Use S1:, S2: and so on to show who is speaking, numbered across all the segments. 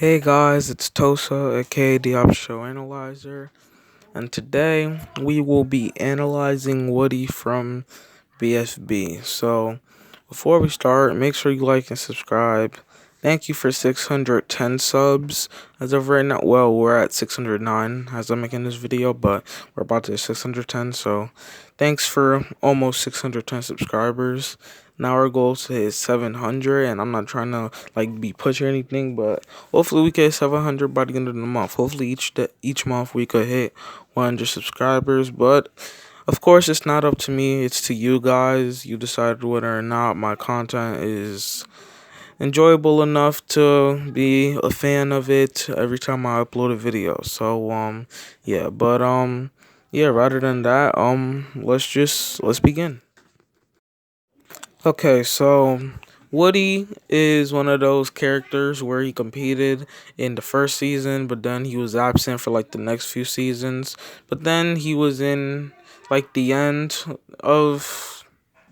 S1: Hey guys, it's Tosa, aka the Op Show Analyzer, and today we will be analyzing Woody from BFB. So, before we start, make sure you like and subscribe. Thank you for 610 subs. As of right now, well, we're at 609 as I'm making this video, but we're about to hit 610. So, thanks for almost 610 subscribers. Now our goal is to hit 700, and I'm not trying to be push or anything, but hopefully we can hit 700 by the end of the month. Hopefully each month we could hit 100 subscribers, but of course, it's not up to me. It's to you guys. You decide whether or not my content is enjoyable enough to be a fan of it every time I upload a video. So, yeah. But, yeah, rather than that, let's begin. Okay, so Woody is one of those characters where he competed in the first season, but then he was absent for like the next few seasons. But then he was in like the end of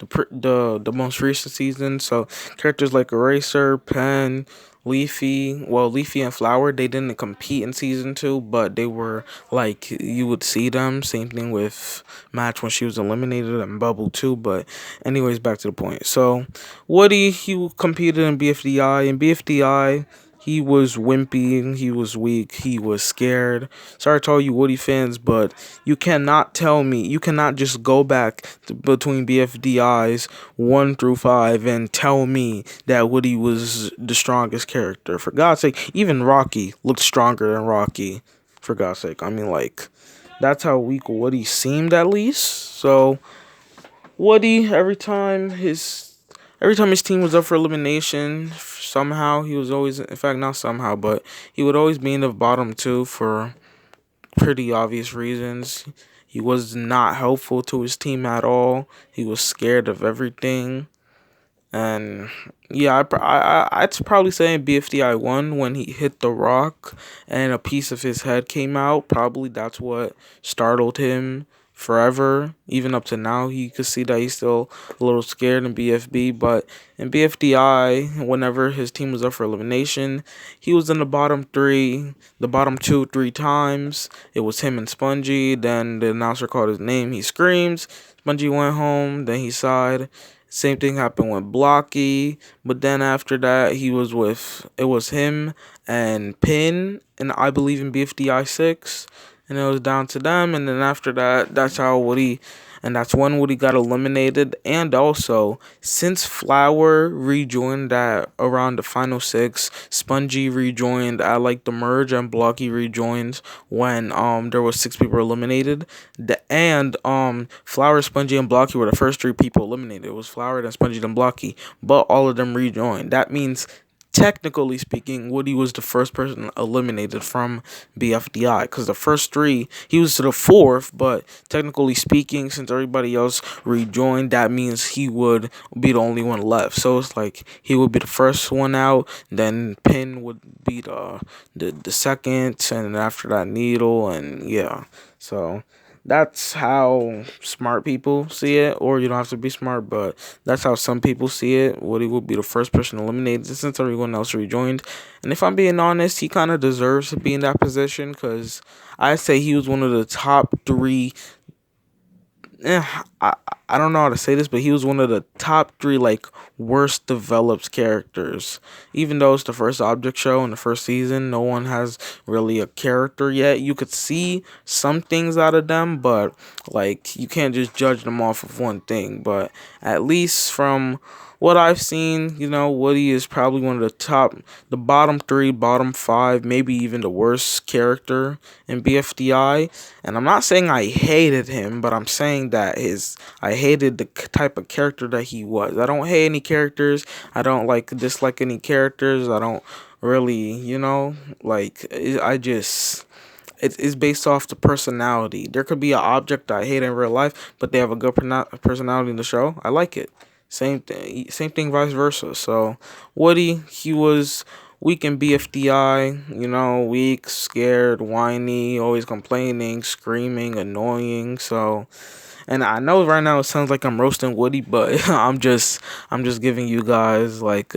S1: the most recent season. So characters like Eraser, Pen, Leafy and Flower, they didn't compete in season 2, but they were like you would see them. Same thing with Match when she was eliminated and Bubble too. But anyways, back to the point. So Woody, he competed in BFDI. In BFDI, he was wimpy, he was weak, he was scared. Sorry to all you Woody fans, but you cannot tell me, you cannot just go back between BFDIs 1 through 5 and tell me that Woody was the strongest character. For God's sake, even Rocky looked stronger than Rocky. For God's sake, I mean, like, that's how weak Woody seemed at least. So, Woody, every time his team was up for elimination, somehow he was always, in fact, not somehow, but he would always be in the bottom 2 for pretty obvious reasons. He was not helpful to his team at all. He was scared of everything. And yeah, I'd probably say in BFDI 1 when he hit the rock and a piece of his head came out. Probably that's what startled him forever. Even up to now, he could see that he's still a little scared in BFB. But in BFDI, whenever his team was up for elimination, he was in the bottom 3, the bottom 2, 3 times. It was him and Spongy. Then the announcer called his name. He screams. Spongy went home. Then he sighed. Same thing happened with Blocky, but then after that it was him and Pin, and I believe in BFDI 6, and it was down to them. And then after that, that's when Woody got eliminated. And also, since Flower rejoined at around the final 6, Spongy rejoined at like the merge, and Blocky rejoined when there was 6 people eliminated. Flower, Spongy, and Blocky were the first 3 people eliminated. It was Flower, then Spongy, then Blocky, but all of them rejoined. That means, technically speaking, Woody was the first person eliminated from BFDI, because the first 3, he was to the 4th, but technically speaking, since everybody else rejoined, that means he would be the only one left. So it's like he would be the first one out, then Pin would be the second, and after that Needle, and yeah. So that's how smart people see it, or you don't have to be smart, but that's how some people see it. Woody would be the first person eliminated since everyone else rejoined. And if I'm being honest, he kind of deserves to be in that position, because I say he was one of the top 3. eh, I I don't know how to say this, but he was one of the top 3 like worst developed characters. Even though it's the first Object Show in the first season, no one has really a character yet. You could see some things out of them, but like you can't just judge them off of one thing. But at least from what I've seen, Woody is probably one of the bottom 3, bottom 5, maybe even the worst character in BFDI. And I'm not saying I hated him, but I'm saying that I hated the type of character that he was. I don't hate any characters. I don't dislike any characters. I don't really, I just it's based off the personality. There could be an object I hate in real life, but they have a good personality in the show. I like it. Same thing, vice versa. So Woody, he was weak in BFDI. Weak, scared, whiny, always complaining, screaming, annoying. So, and I know right now it sounds like I'm roasting Woody, but I'm just giving you guys like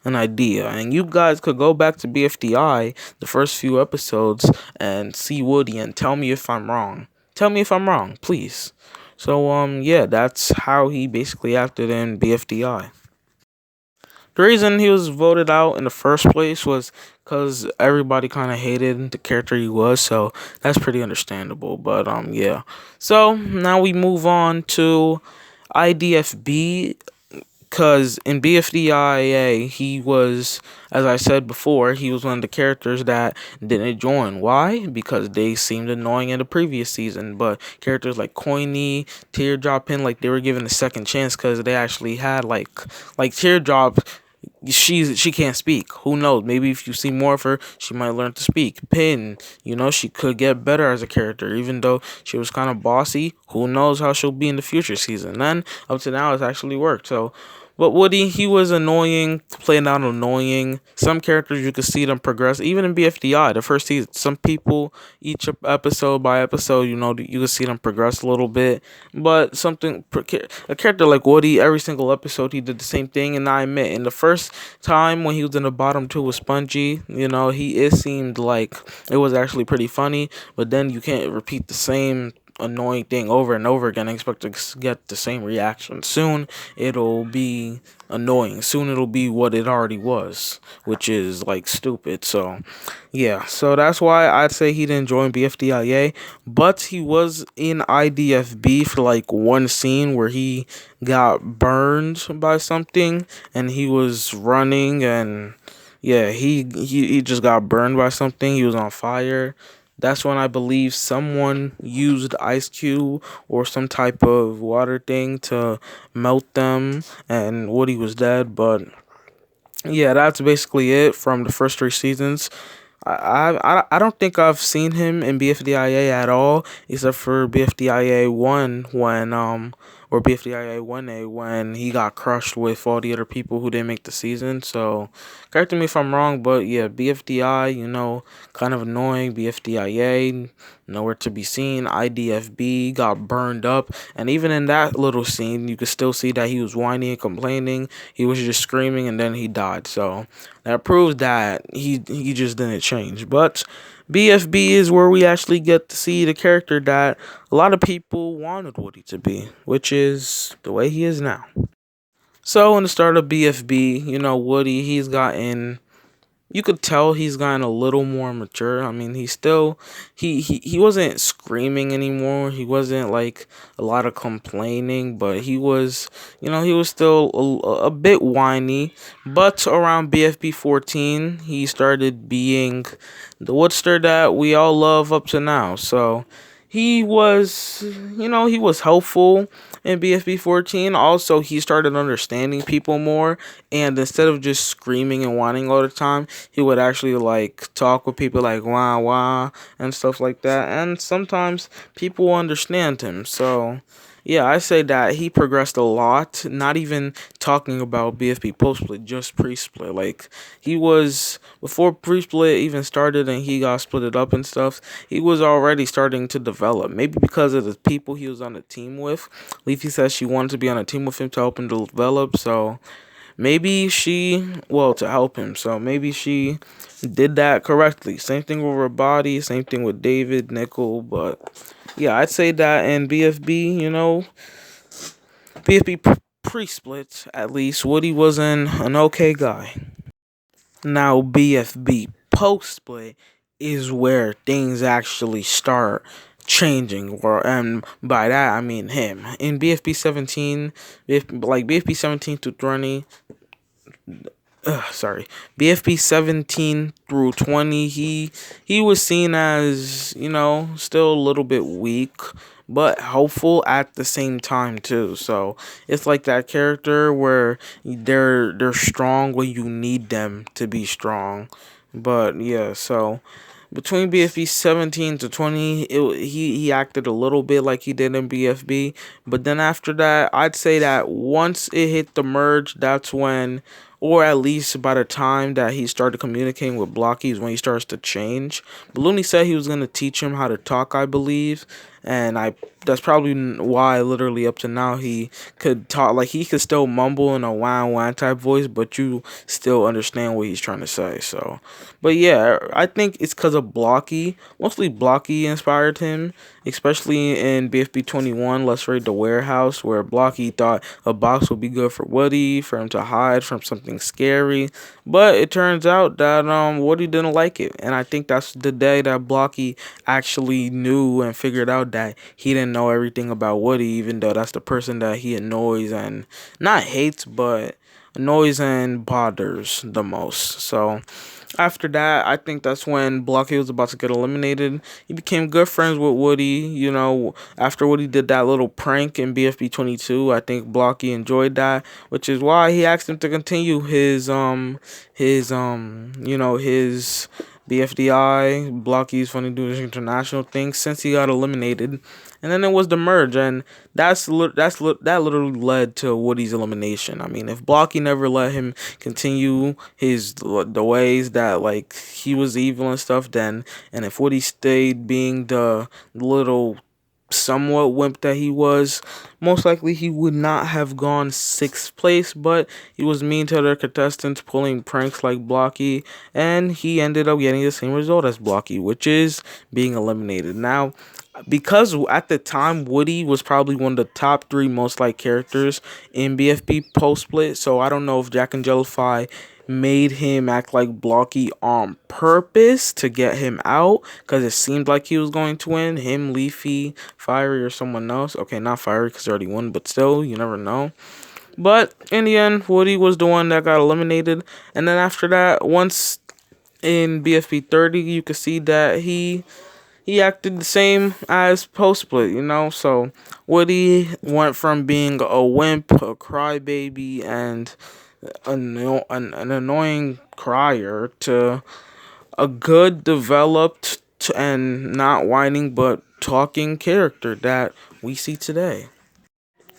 S1: an idea. And you guys could go back to BFDI, the first few episodes, and see Woody and tell me if I'm wrong. Tell me if I'm wrong, please. So, yeah, that's how he basically acted in BFDI. The reason he was voted out in the first place was because everybody kind of hated the character he was, so that's pretty understandable. But yeah. So now we move on to IDFB, because in BFDIA he was, as I said before, he was one of the characters that didn't join. Why? Because they seemed annoying in the previous season. But characters like Coiny, Teardrop Pin, like they were given a second chance because they actually had like Teardrop. She can't speak. Who knows? Maybe if you see more of her, she might learn to speak. Pin, she could get better as a character, even though she was kind of bossy. Who knows how she'll be in the future season? Then up to now, it's actually worked. So, but Woody, he was annoying, playing out annoying. Some characters you could see them progress, even in BFDI, the first season. Some people, each episode by episode, you could see them progress a little bit. But a character like Woody, every single episode he did the same thing. And I admit, in the first time when he was in the bottom two with Spongy, it seemed like it was actually pretty funny. But then you can't repeat the same annoying thing over and over again and expect to get the same reaction. Soon it'll be annoying. Soon it'll be what it already was, which is like stupid. So yeah, so that's why I'd say he didn't join BFDIA, but he was in IDFB for like one scene where he got burned by something and he was running, and yeah, he just got burned by something. He was on fire. That's when I believe someone used ice cube or some type of water thing to melt them, and Woody was dead. But yeah, that's basically it from the first three seasons. I don't think I've seen him in BFDIA at all, except for BFDIA one or BFDIA 1A when he got crushed with all the other people who didn't make the season. So correct me if I'm wrong, but yeah, BFDI, kind of annoying. BFDIA, nowhere to be seen. IDFB got burned up, and even in that little scene, you could still see that he was whining and complaining. He was just screaming, and then he died. So that proves that he just didn't change. But BFB is where we actually get to see the character that a lot of people wanted Woody to be, which is the way he is now. So in the start of BFB, Woody, you could tell he's gotten a little more mature. I mean, he's still he wasn't screaming anymore. He wasn't like a lot of complaining, but he was, he was still a bit whiny. But around BFB 14, he started being the Woodster that we all love up to now. So he was, he was helpful in BFB 14. Also, he started understanding people more, and instead of just screaming and whining all the time, he would actually like talk with people like wah wah and stuff like that. And sometimes people understand him. So yeah, I say that he progressed a lot. Not even talking about BFB post split, just pre split. Like he was before pre split even started and he got split up and stuff. He was already starting to develop. Maybe because of the people he was on the team with. Leafy says she wanted to be on a team with him to help him develop. So maybe to help him. So maybe she did that correctly. Same thing with her body. Same thing with David, Nickel. But yeah, I'd say that in BFB, BFB pre-split, at least, Woody was an okay guy. Now, BFB post-split is where things actually start changing, and by that I mean him. In BFB 17, BFB 17 to 20, BFB 17 through 20, he was seen as, still a little bit weak, but helpful at the same time too. So it's like that character where they're strong when you need them to be strong. But yeah, so between BFB 17 to 20, he acted a little bit like he did in BFB. But then after that, I'd say that once it hit the merge, that's when or at least by the time that he started communicating with Blocky is when he starts to change. Balloony said he was going to teach him how to talk, I believe, and that's probably why literally up to now he could talk, like he could still mumble in a wah wah type voice, but you still understand what he's trying to say. So, but yeah, I think it's because of Blocky. Mostly Blocky inspired him, especially in BFB 21, Let's Raid the Warehouse, where Blocky thought a box would be good for Woody, for him to hide from something scary. But it turns out that Woody didn't like it. And I think that's the day that Blocky actually knew and figured out that he didn't know everything about Woody, even though that's the person that he annoys and not hates, but annoys and bothers the most. So after that, I think that's when Blocky was about to get eliminated. He became good friends with Woody. You know, after Woody did that little prank in BFB 22, I think Blocky enjoyed that, which is why he asked him to continue his BFDI, Blocky's Funny Dudes International thing, since he got eliminated. And then it was the merge, and that literally led to Woody's elimination. I mean, if Blocky never let him continue the ways that like he was evil and stuff, then, and if Woody stayed being the little somewhat wimp that he was, most likely he would not have gone 6th place, but he was mean to other contestants, pulling pranks like Blocky, and he ended up getting the same result as Blocky, which is being eliminated. Now, because at the time Woody was probably one of the top 3 most liked characters in BFB post split, so I don't know if Jack and Jellify made him act like Blocky on purpose to get him out, because it seemed like he was going to win. Him, Leafy, Fiery, or someone else. Okay, not Fiery because he already won, but still, you never know. But in the end, Woody was the one that got eliminated. And then after that, once in BFB 30, you could see that he acted the same as post split, you know. So Woody went from being a wimp, a crybaby, and an annoying crier to a good, developed, and not whining but talking character that we see today.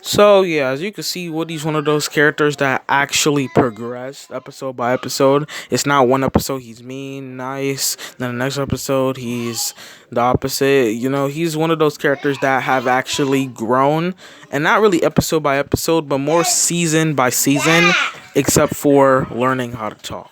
S1: So yeah, as you can see, Woody's one of those characters that actually progress episode by episode. It's not one episode he's mean, nice, then the next episode he's the opposite. You know, he's one of those characters that have actually grown, and not really episode by episode, but more season by season, except for learning how to talk.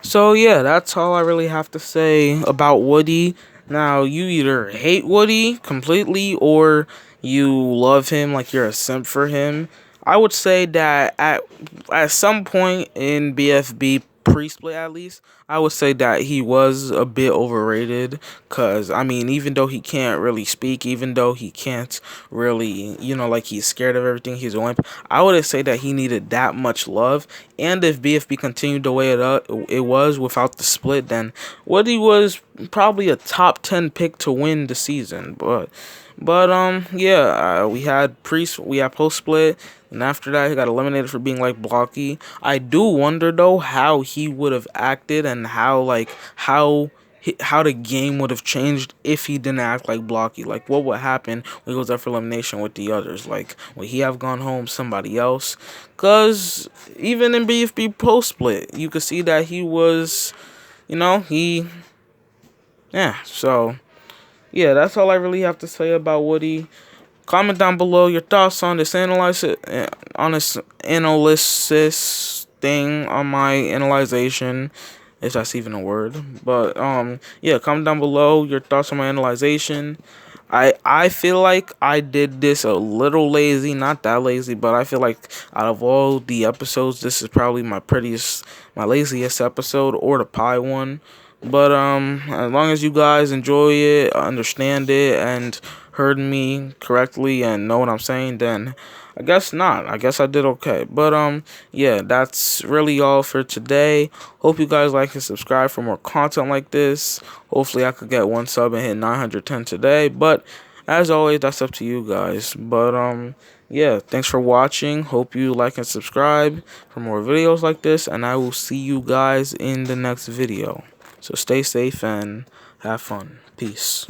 S1: So yeah, that's all I really have to say about Woody. Now, you either hate Woody completely or you love him like you're a simp for him. I would say that at some point in BFB pre-split, at least, I would say that he was a bit overrated, because I mean, even though he can't really speak, even though he can't really, you know, like he's scared of everything, he's a wimp, I would say that he needed that much love. And if BFB continued the way it was without the split, then Woody was probably a top 10 pick to win the season. But yeah, we had post split, and after that he got eliminated for being like Blocky. I do wonder though how he would have acted, and how the game would have changed if he didn't act like Blocky. Like, what would happen when he was up for elimination with the others? Like, would he have gone home somebody else? Because even in BFB post split, you could see that he was, you know, yeah. So yeah, that's all I really have to say about Woody. Comment down below your thoughts on this analysis thing, on my analyzation, if that's even a word. But yeah, comment down below your thoughts on my analyzation. I feel like I did this a little lazy, not that lazy, but I feel like out of all the episodes, this is probably my laziest episode, or the pie one. But as long as you guys enjoy it, understand it, and heard me correctly and know what I'm saying, then I guess not. I guess I did okay. But yeah, that's really all for today. Hope you guys like and subscribe for more content like this. Hopefully I could get 1 sub and hit 910 today. But as always, that's up to you guys. But yeah, thanks for watching. Hope you like and subscribe for more videos like this, and I will see you guys in the next video. So stay safe and have fun. Peace.